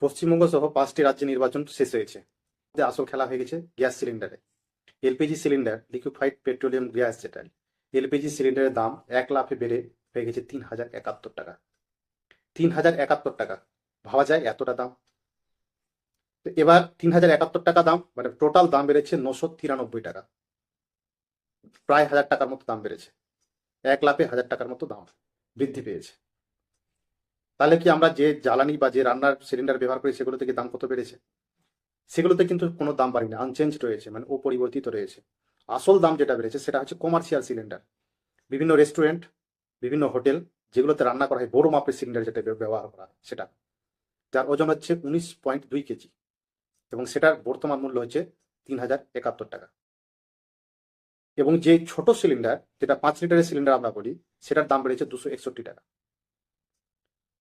পশ্চিমবঙ্গ সহ 5টি রাজ্যে নির্বাচন শেষ হয়েছে। আসল খেলা হয়ে গেছে গ্যাস সিলিন্ডারে। LPG cylinder, liquefied petroleum gas, যেটা এলপিজি সিলিন্ডারের দাম 1 লাফে বেড়ে হয়ে গেছে 3071 টাকা। 3071 টাকা, ভাবা যায় এতটা দাম? তো এবার 3071 টাকা দাম, মানে টোটাল দাম বেড়েছে 993 টাকা, প্রায় 1000 টাকার মতো দাম বেড়েছে। 1 লাফে 1000 টাকার মতো দাম বৃদ্ধি পেয়েছে। তাহলে কি আমরা যে জ্বালানি বা যে রান্নার সিলিন্ডার ব্যবহার করি সেগুলো থেকে দাম কত বেড়েছে? সেগুলোতে কিন্তু কোনো দাম বাড়েনি, আনচেঞ্জ রয়েছে, মানে অপরিবর্তিত রয়েছে। আসল দাম যেটা বেড়েছে সেটা হচ্ছে কমার্শিয়াল সিলিন্ডার। বিভিন্ন রেস্টুরেন্ট, বিভিন্ন হোটেল, যেগুলোতে রান্না করা হয়, বড় মাপের সিলিন্ডার যেটা ব্যবহার করা হয়, সেটা যার ওজন হচ্ছে 19.2 কেজি, এবং সেটার বর্তমান মূল্য হচ্ছে 3071 টাকা। এবং যে ছোট সিলিন্ডার, যেটা 5 লিটারের সিলিন্ডার আমরা বলি, সেটার দাম বেড়েছে 261 টাকা।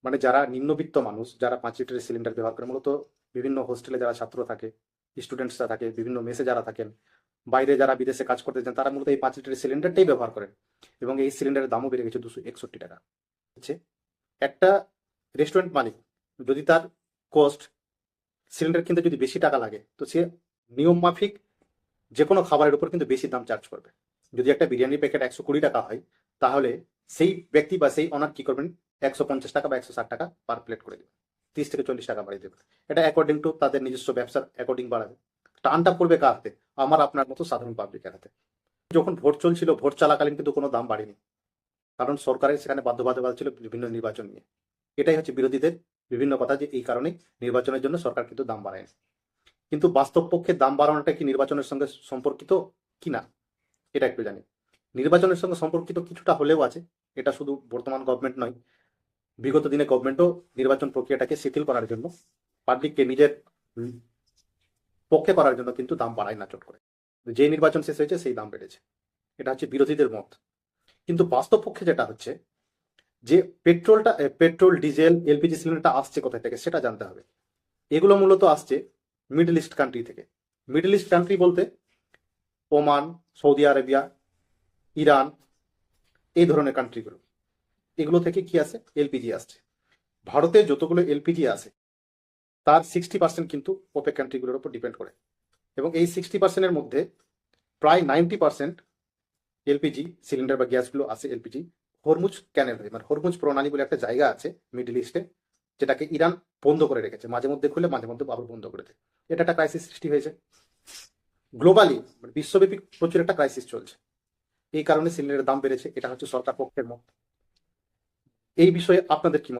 মানে যারা নিম্নবিত্ত মানুষ, যারা 5 লিটারের সিলিন্ডার ব্যবহার করে, মূলত বিভিন্ন হোস্টেলে যারা ছাত্র থাকে, স্টুডেন্টসরা থাকে, বিভিন্ন মেসে যারা থাকেন, বাইরে যারা বিদেশে কাজ করতে চান, তারা মূলত এই 5 লিটারের সিলিন্ডারটাই ব্যবহার করেন। এবং এই সিলিন্ডারের দামও বেড়ে গেছে 261 টাকা। হচ্ছে একটা রেস্টুরেন্ট মালিক যদি তার কস্ট সিলিন্ডার কিনতে যদি বেশি টাকা লাগে, তো সে নিয়ম মাফিক যে কোনো খাবারের উপর কিন্তু বেশি দাম চার্জ করবে। যদি একটা বিরিয়ানির প্যাকেট 120 টাকা হয়, তাহলে সেই ব্যক্তি বা সেই অনার কি করবেন, 150 টাকা বা 160 টাকা পার প্লেট করে দেবে, 30 থেকে 40 টাকা বাড়িয়ে দেবে। এটা অ্যাকর্ডিং টু তাদের নিজস্ব ব্যবসার অ্যাকর্ডিং বাড়াবে। টানটা পড়বে কার হাতে? আমার আপনার মতো সাধারণ পাবলিকের হাতে। যখন ভোট চলছিল, ভোট চলাকালীন কিন্তু কোনো দাম বাড়েনি, কারণ সরকারের সেখানে বাধ্যবাধকতা ছিল বিভিন্ন নির্বাচন নিয়ে। এটাই হচ্ছে বিরোধীদের বিভিন্ন কথা, যে এই কারণে নির্বাচনের জন্য সরকার কিন্তু দাম বাড়ায়নি। কিন্তু বাস্তব পক্ষে দাম বাড়ানোটা কি নির্বাচনের সঙ্গে সম্পর্কিত কিনা, এটা একটু জানি। নির্বাচনের সঙ্গে সম্পর্কিত কিছুটা হলেও আছে। এটা শুধু বর্তমান গভর্নমেন্ট নয়, বিগত দিনে গভর্নমেন্টও নির্বাচন প্রক্রিয়াটাকে শিথিল করার জন্য, পাবলিককে নিজের পক্ষে করার জন্য কিন্তু দাম বাড়ায় না চট করে। যে নির্বাচন শেষ হয়েছে সেই দাম বেড়েছে। এটা হচ্ছে বিরোধীদের মত। কিন্তু বাস্তব পক্ষে যেটা হচ্ছে, যে পেট্রোল, ডিজেল, এলপিজি সিলিন্ডারটা আসছে কোথায় থেকে সেটা জানতে হবে। এগুলো মূলত আসছে মিডল ইস্ট কান্ট্রি থেকে। মিডল ইস্ট কান্ট্রি বলতে ওমান, সৌদি আরবিয়া, ইরান, এই ধরনের কান্ট্রিগুলো, এগুলো থেকে কি আসে? এলপিজি আসছে। ভারতে যতগুলো এলপিজি আসে তার 60% কিন্তু ওপেক কান্ট্রিগুলোর উপর ডিপেন্ড করে। এবং এই 60%-এর মধ্যে প্রায় 90% এলপিজি সিলিন্ডার বা গ্যাসগুলো আসে এলপিজি হরমুজ ক্যানেল হয়ে, মানে হরমুজ প্রণালী বলে একটা জায়গা আছে মিডল ইস্টে, যেটাকে ইরান বন্ধ করে রেখেছে, মাঝে মধ্যে খুলে মাঝে মধ্যে আবার বন্ধ করে দেয়। এটা একটা ক্রাইসিস সৃষ্টি হয়েছে গ্লোবালি, মানে বিশ্বব্যাপী প্রচুর একটা ক্রাইসিস চলছে। এই কারণে সিলিন্ডারের দাম বেড়েছে, এটা হচ্ছে সরকার পক্ষের মত। এই বিষয়ে আপনাদের কি মত?